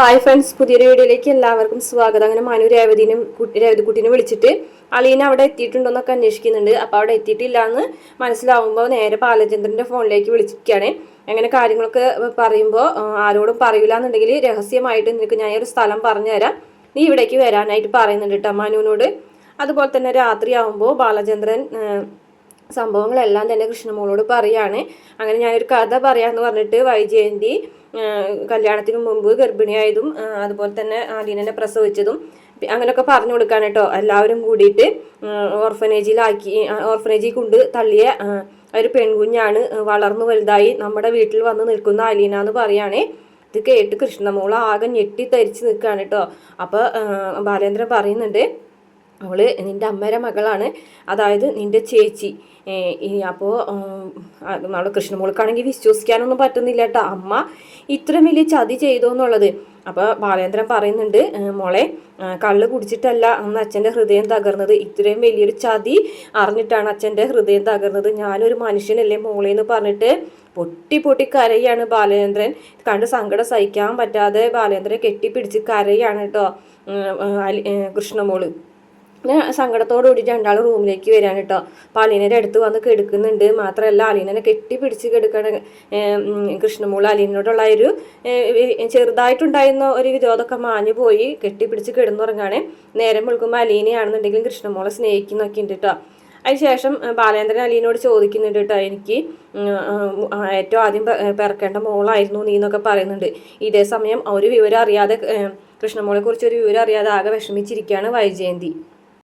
Hi friends, പുതിയൊരു വീഡിയോയിലേക്ക് എല്ലാവർക്കും സ്വാഗതം. അങ്ങനെ മനു രേവതിക്കുട്ടിനെ വിളിച്ചിട്ട് അലീന അവിടെ എത്തിയിട്ടുണ്ടോന്നൊക്കെ അന്വേഷിക്കുന്നുണ്ട്. അപ്പോൾ അവിടെ എത്തിയിട്ടില്ല എന്ന് മനസ്സിലാവുമ്പോൾ നേരെ ബാലചന്ദ്രന്റെ ഫോണിലേക്ക് വിളിച്ചിരിക്കുകയാണ്. അങ്ങനെ കാര്യങ്ങളൊക്കെ പറയുമ്പോൾ ആരോടും പറയില്ല എന്നുണ്ടെങ്കിൽ രഹസ്യമായിട്ട് നിനക്ക് ഞാൻ ഒരു സ്ഥലം പറഞ്ഞുതരാം, നീ ഇവിടേക്ക് വരാനായിട്ട് പറയുന്നുണ്ട് കേട്ടോ മനുവിനോട്. അതുപോലെ തന്നെ രാത്രിയാവുമ്പോൾ ബാലചന്ദ്രൻ സംഭവങ്ങളെല്ലാം തന്നെ കൃഷ്ണമോളോട് പറയാണ്. അങ്ങനെ ഞാനൊരു കഥ പറയാമെന്ന് പറഞ്ഞിട്ട് വൈജയന്തി കല്യാണത്തിന് മുമ്പ് ഗർഭിണിയായതും അതുപോലെ തന്നെ ആലീനനെ പ്രസവിച്ചതും അങ്ങനെയൊക്കെ പറഞ്ഞു കൊടുക്കാൻ കേട്ടോ. എല്ലാവരും കൂടിയിട്ട് ഓർഫനേജിൽ കൊണ്ട് തള്ളിയ ഒരു പെൺകുഞ്ഞാണ് വളർന്നു വലുതായി നമ്മുടെ വീട്ടിൽ വന്ന് നിൽക്കുന്ന അലീന എന്ന് പറയുകയാണേ. ഇത് കേട്ട് കൃഷ്ണമോള ആകെ ഞെട്ടി തരിച്ച് നിൽക്കുകയാണ് കേട്ടോ. അപ്പോൾ ബാലേന്ദ്രൻ പറയുന്നുണ്ട്, അവള് നിൻ്റെ അമ്മയുടെ മകളാണ്, അതായത് നിൻ്റെ ചേച്ചി. അപ്പോൾ നമ്മളെ കൃഷ്ണമോൾക്കാണെങ്കിൽ വിശ്വസിക്കാനൊന്നും പറ്റുന്നില്ല കേട്ടോ, അമ്മ ഇത്രയും വലിയ ചതി ചെയ്തു എന്നുള്ളത്. അപ്പോൾ ബാലേന്ദ്രൻ പറയുന്നുണ്ട്, മോളെ കള്ള് കുടിച്ചിട്ടല്ല അന്ന് അച്ഛൻ്റെ ഹൃദയം തകർന്നത്, ഇത്രയും വലിയൊരു ചതി അറിഞ്ഞിട്ടാണ് അച്ഛൻ്റെ ഹൃദയം തകർന്നത്. ഞാനൊരു മനുഷ്യനല്ലേ മോളെ എന്ന് പറഞ്ഞിട്ട് പൊട്ടി പൊട്ടി കരയാണ് ബാലേന്ദ്രൻ. കണ്ട് സങ്കടം സഹിക്കാൻ പറ്റാതെ ബാലേന്ദ്രൻ കെട്ടിപ്പിടിച്ച് കരയാണ് കേട്ടോ കൃഷ്ണമോള്. സങ്കടത്തോടു കൂടി രണ്ടാൾ റൂമിലേക്ക് വരാൻ കേട്ടോ. അപ്പോൾ അലീനയുടെ അടുത്ത് വന്ന് കിടക്കുന്നുണ്ട്. മാത്രമല്ല അലീനനെ കെട്ടിപ്പിടിച്ച് കിടക്കണ കൃഷ്ണമോള് അലീനോടുള്ള ഒരു ചെറുതായിട്ടുണ്ടായിരുന്ന ഒരു വിരോധമൊക്കെ മാഞ്ഞു പോയി കെട്ടിപ്പിടിച്ച് കിടന്നുറങ്ങാണ്. നേരം വിളിക്കുമ്പോൾ അലീനയാണെന്നുണ്ടെങ്കിലും കൃഷ്ണമോളെ സ്നേഹിക്കുന്നൊക്കെ ഉണ്ട് കേട്ടോ. അതിനുശേഷം ബാലേന്ദ്രൻ അലീനോട് ചോദിക്കുന്നുണ്ട് കേട്ടോ, എനിക്ക് ഏറ്റവും ആദ്യം പിറക്കേണ്ട മോളായിരുന്നു നീ എന്നൊക്കെ പറയുന്നുണ്ട്. ഇതേ സമയം ഒരു വിവരം അറിയാതെ കൃഷ്ണമോളെ കുറിച്ച് ഒരു വിവരം അറിയാതെ ആകെ വിഷമിച്ചിരിക്കുകയാണ് വൈജയന്തി.